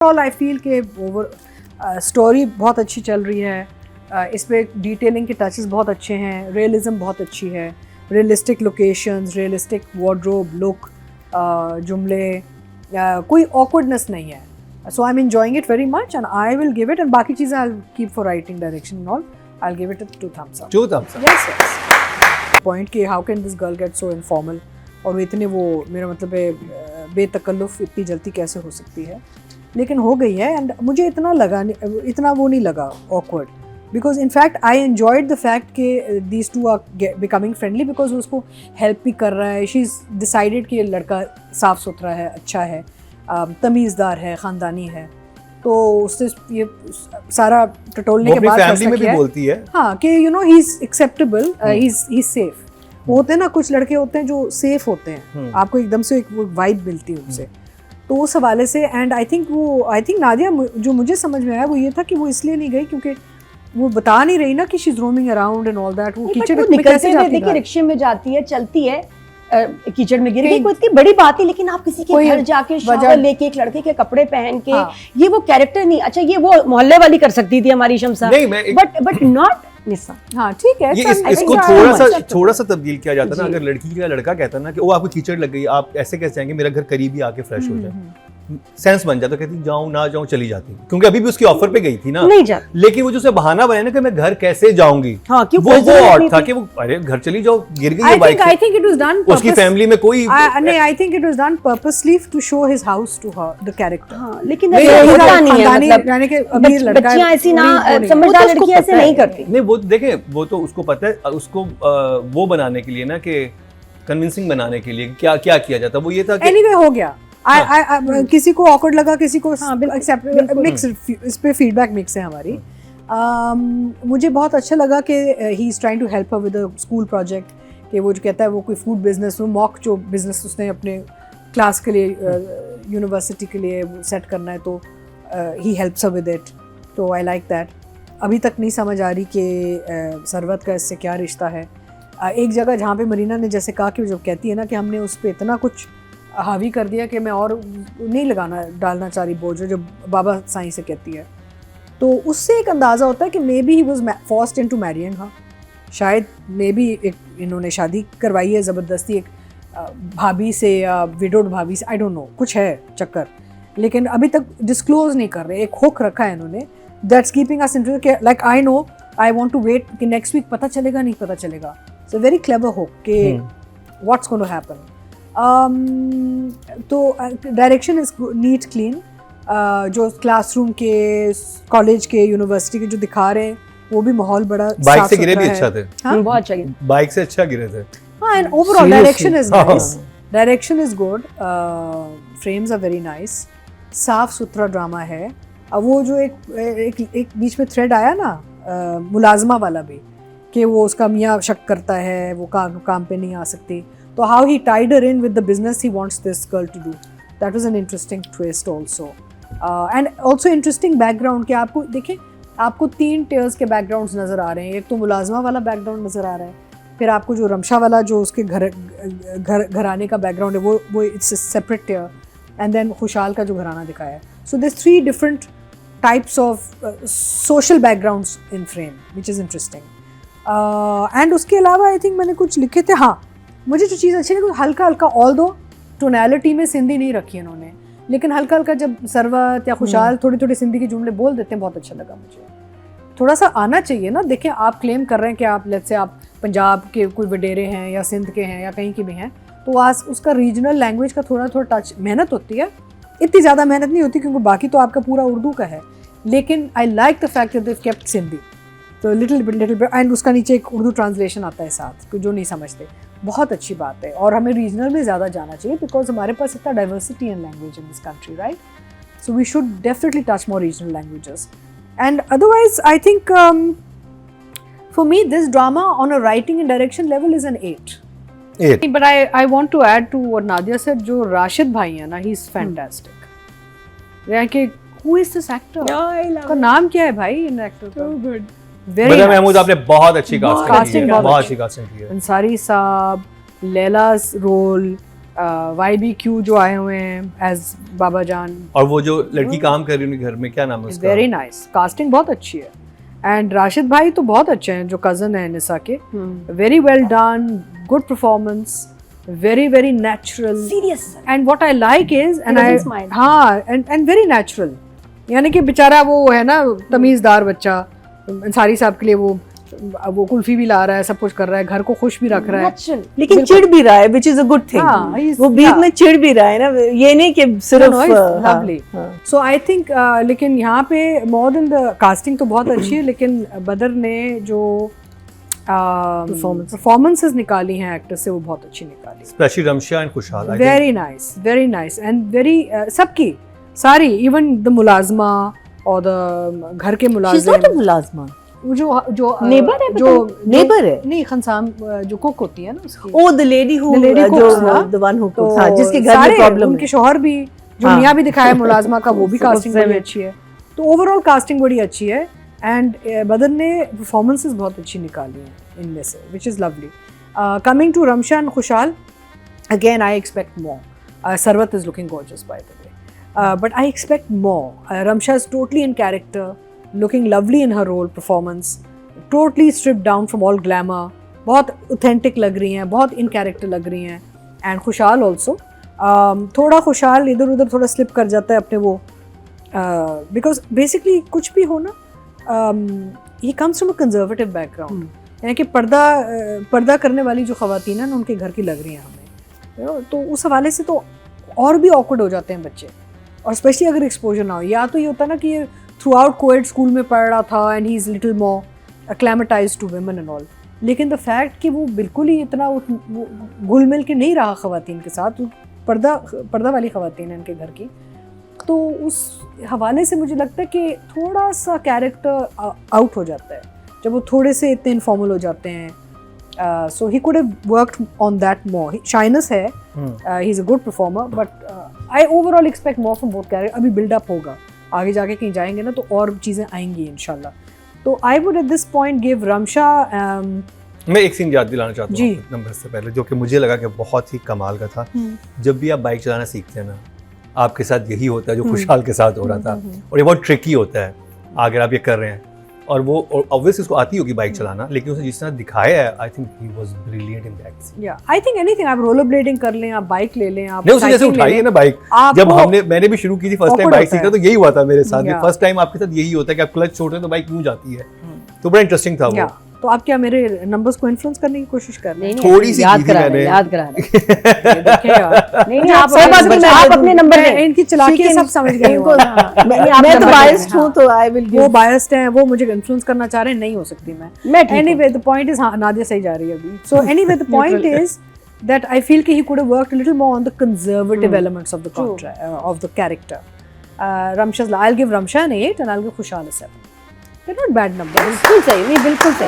All I feel के over story बहुत अच्छी चल रही है, इस पे डिटेलिंग के टचेस बहुत अच्छे हैं, रियलिज्म बहुत अच्छी है, realistic locations, realistic wardrobe look, जुमले, कोई ऑकवर्डनेस नहीं है. So I am enjoying it very much and I will give it, and बाकी चीज़ें I will keep for writing direction and all, I will give it 2 thumbs up. 2 thumbs up. Yes, yes. Point कि how can this girl get so informal, और वो इतने वो मेरा मतलब है बेतकल्लुफ़ इतनी जल्दी कैसे हो सकती है, लेकिन हो गई है. एंड मुझे इतना वो नहीं लगा awkward, because in fact I enjoyed the fact कि these two are becoming friendly, because उसको हेल्प भी कर रहा है. शी इज़ डिसाइडेड कि ये लड़का साफ़ सुथरा है, अच्छा है, तमीज़दार है, ख़ानदानी है. तो उससे ये सारा टटोलने के बाद फैमिली में भी बोलती है हाँ कि you know he is acceptable, he is safe. होते हैं ना कुछ लड़के होते हैं जो सेफ होते हैं, आपको एकदम से एक वो वाइब मिलती है उनसे. तो उस हवाले से एंड आई थिंक नादिया, जो मुझे समझ में आया वो ये था कि वो इसलिए नहीं गई क्योंकि वो बता नहीं रही ना कि she is roaming around and all that. वो कीचड़ में कैसे जाती है, देखिए रिक्शे में जाती है, चलती है, कीचड़ में गिर गई, कोई इतनी बड़ी बात है, लेकिन आप किसी के घर जाके शावर लेके एक लड़के के कपड़े पहन के, ये वो कैरेक्टर नहीं. अच्छा ये वो मोहल्ले वाली कर सकती थी हमारी शमसा, बट नॉट निसा. हाँ ठीक है, इसको थोड़ा सा तब्दील किया जाता ना. अगर लड़की का लड़का कहता ना कि वो आपको कीचड़ लग गई, आप ऐसे कैसे जाएंगे, मेरा घर करीब ही आके फ्रेश हो जाए, सेंस बन जाता. कहती जाऊं ना जाऊं, चली जाती, क्योंकि अभी भी उसकी ऑफर पे गई थी ना, नहीं जा. लेकिन वो जो उसे बहाना बनाया ना कि मैं घर कैसे जाऊंगी, हाँ, वो ऑड था कि वो अरे घर चली जाओ, गिर गई बाइक से. I think it was done, उसकी फैमिली में कोई नहीं, I think it was done purposely to show his house to her the character. हां, लेकिन ऐसा होता नहीं है, मतलब यानी कि अमीर लड़का बच्चियां ऐसी ना समझदार लड़की ऐसे नहीं करती. नहीं, वो देखें, वो तो उसको पता है, उसको वो बनाने के लिए ना, कि कन्विंसिंग बनाने के लिए क्या क्या किया जाता. वो ये था कि एनीवे हो गया. किसी को ऑकवर्ड लगा, किसी को एक्सेप्ट, मिक्स, इस पे फीडबैक मिक्स है हमारी. मुझे बहुत अच्छा लगा कि he is trying to help her with a school project, कि वो जो कहता है वो कोई फूड बिजनेस, वो मॉक जो बिजनेस उसने अपने क्लास के लिए, यूनिवर्सिटी के लिए सेट करना है, तो he helps her with it. तो आई लाइक दैट. अभी तक नहीं समझ आ रही कि सरवत का इससे क्या रिश्ता है. एक जगह जहाँ पे मरीना ने जैसे कहा कि जब कहती है ना कि हमने उस पर इतना कुछ हावी कर दिया कि मैं और नहीं डालना चाह रही बोझ, जब बाबा साईं से कहती है, तो उससे एक अंदाज़ा होता है कि maybe he was forced into marrying her. शायद मे बी इन्होंने शादी करवाई है ज़बरदस्ती एक भाभी से या विडोड भाभी से, आई डोंट नो, कुछ है चक्कर, लेकिन अभी तक डिस्क्लोज नहीं कर रहे. एक हुक रखा है इन्होंने, that's keeping us interested. Like I know, I want to wait कि नेक्स्ट वीक पता चलेगा नहीं पता चलेगा. It's a very clever hook कि व्हाट्स गोइंग टू हैपन. तो डायरेक्शन इज नीट क्लीन. जो क्लासरूम के, कॉलेज के, यूनिवर्सिटी के जो दिखा रहे हैं वो भी माहौल बड़ा बाइक से गिरे भी अच्छा थे. बहुत अच्छा गिरे, बाइक से अच्छा गिरे थे. हाँ, and overall direction is nice, direction is good, frames are very nice, साफ सुथरा ड्रामा है. अब वो जो एक बीच में थ्रेड आया ना मुलाजमा वाला भी, कि वो उसका मियाँ शक करता है वो काम पे नहीं आ सकती, तो how he tied her in with the business he wants this girl to do, that was an interesting twist also. And also interesting background कि आपको देखें, आपको 3 tiers के backgrounds नज़र आ रहे हैं. एक तो मुलाजमा वाला background नज़र आ रहा है, फिर आपको जो रमशा वाला जो उसके घराने का background है वो it's a separate tier, and then Khushal का जो घराना दिखाया है. So there's 3 different types of social backgrounds in frame, which is interesting. And उसके अलावा I think मैंने कुछ लिखे थे. हाँ, मुझे जो चीज़ अच्छी लगी, हल्का हल्का, ऑल्दो टोनैलिटी में सिंधी नहीं रखी है इन्होंने, लेकिन हल्का हल्का जब सरवत या खुशाल थोड़ी थोड़ी सिंधी के जुमले बोल देते हैं, बहुत अच्छा लगा मुझे. थोड़ा सा आना चाहिए ना. देखें, आप क्लेम कर रहे हैं कि आप लेट्स से आप पंजाब के कोई वडेरे हैं या सिंध के हैं या कहीं के भी हैं, तो आज उसका रीजनल लैंग्वेज का थोड़ा थोड़ा टच, मेहनत होती है, इतनी ज़्यादा मेहनत नहीं होती क्योंकि बाकी तो आपका पूरा उर्दू का है, लेकिन I like the fact that they have kept Sindhi, तो लिटिल बिट, एंड उसका नीचे एक उर्दू ट्रांसलेशन आता है साथ, जो नहीं समझते. बहुत अच्छी बात है, और हमें रीजनल में ज़्यादा जाना चाहिए, बिकॉज हमारे पास इतना diversity in language in this country, right? So we should definitely touch more regional languages. And otherwise I think for me this drama on a writing and direction level is an 8. But I want to add to what Nadia said. जो राशिद भाई है ना, he is fantastic. यानी who is this actor, का नाम क्या है भाई इन एक्टर का? सो गुड, बदा महमूद, आपने बहुत अच्छी कास्टिंग की है, बहुत अच्छी कास्टिंग की है. अंसारी साहब, लैला's रोल, YBQ जो आए हुए हैं एज बाबा जान, और वो जो लड़की काम कर रही है उनके घर में, क्या नाम है उसका? वेरी नाइस, कास्टिंग बहुत अच्छी है। एंड राशिद भाई तो बहुत अच्छे हैं, जो कजन है निसा के, very well done, good performance, very very natural, serious, and what I like is and doesn't I smile. हाँ and very natural, यानी कि बेचारा वो है ना तमीज़दार बच्चा, अंसारी साहब के लिए वो कुल्फी भी ला रहा है, सब कुछ कर रहा है, घर को खुश भी रख रहा है, Natural. लेकिन चिढ़ भी रहा है, which is a good thing. हाँ, वो बीच में चिढ़ भी रहा है ना, ये नहीं कि सिर्फ lovely. So I think लेकिन यहाँ पे more than the casting तो बहुत अच्छी है, लेकिन बदर ने जो परफॉर्मेंसेस निकाली हैं एक्टर से, वो बहुत अच्छी निकाली, स्पेशली रमशा एंड खुशहाल, वेरी नाइस एंड वेरी सबकी सारी, इवन द मुलाजमा और द घर के मुलाजिम, जो नेबर है, जो नेबर है, नहीं खनसाम जो कुक होती है ना उसकी, oh the lady who the one who cook, हां, जिसके घर में प्रॉब्लम है, उनके शौहर भी, जो मियां भी दिखाया मुलाजमा का, वो भी कास्टिंग बड़ी अच्छी है, तो ओवरऑल कास्टिंग बड़ी अच्छी है। एंड बदर ने परफॉर्मेंसेस बहुत अच्छी निकाली हैं इनमें से, which is lovely. Coming to Ramsha and Khushhal, again I expect more. Sarwat is looking gorgeous by the way, but I expect more. Ramsha is totally in character, looking lovely in her role performance, totally stripped down from all glamour, बहुत authentic लग रही हैं, बहुत in character लग रही हैं। and खुशहाल also, थोड़ा खुशहाल इधर उधर थोड़ा slip कर जाता है अपने वो, because basically कुछ भी हो ना, he comes from a conservative background, यानी कि पर्दा करने वाली जो ख़वातीन है ना, उनके घर की लग रही हैं हमें, तो उस हवाले से तो और भी awkward हो जाते हैं बच्चे, और स्पेशली अगर एक्सपोजर ना हो। या तो ये होता है ना कि ये थ्रू आउट कोएड स्कूल में पढ़ रहा था and he is little more acclimatized to women and all, लेकिन द फैक्ट कि वो बिल्कुल ही इतना घुल मिल के नहीं रहा ख़वातीन के साथ, पर्दा वाली ख़वातीन है इनके घर की, तो उस हवाले से मुझे लगता है कि थोड़ा सा कैरेक्टर आउट हो जाता है जब वो थोड़े से इतने इनफॉर्मल हो जाते हैं। So he could have worked on that more. Shyness है, he is a good performer, but I overall expect more from both character. अभी बिल्डअप होगा, आगे जाके कहीं जाएंगे ना तो और चीज़ें आएंगी इंशाल्लाह। तो I would at this point give Ramsha. मैं एक सीन याद दिलाना चाहता हूँ नंबर से पहले, जो कि मुझे लगा कि बहुत ही कमाल का था। जब भी आप बाइक चलाना सीखते हैं ना, आपके साथ यही होता है जो खुशहाल के साथ हो रहा था, और ये बहुत ट्रिकी होता है अगर आप ये कर रहे हैं, और वो ऑब्वियसली उसको आती होगी बाइक चलाना, लेकिन उसने जिस तरह दिखाया है, I think he was brilliant in that scene. या आई थिंक एनीथिंग, आप रोलर ब्लेडिंग कर लें, आप बाइक ले लें, आप नहीं, उसने जैसे उठाई है ना बाइक, जब मैंने भी शुरू की थी फर्स्ट टाइम बाइक सीखना, तो यही हुआ था मेरे साथ। फर्स्ट टाइम आपके साथ यही होता है कि आप क्लच छोड़ते हैं तो बाइक क्यों जाती है, तो बड़ा इंटरेस्टिंग था वो। तो आप क्या मेरे नंबर्स को इन्फ्लुएंस करने की कोशिश कर रहे हैं? थोड़ी सी याद करा मैंने याद करा नहीं, आप अपने नंबर दें, इनकी चालाकी सब समझ गए हो। मैं तो बायस्ड हूं, तो आई विल गिव। वो बायस्ड हैं, वो मुझे इन्फ्लुएंस करना चाह रहे हैं, नहीं हो सकती मैं। Anyway the point is, Nadia सही जा रही है अभी। So anyway the point is that I feel he could have worked a little more on the conservative elements of the contract, of the character. Ramsha's, I'll give Ramsha an 8 and I'll give Khushal a 7. They're not bad numbers. बिल्कुल सही, नहीं बिल्कुल सही।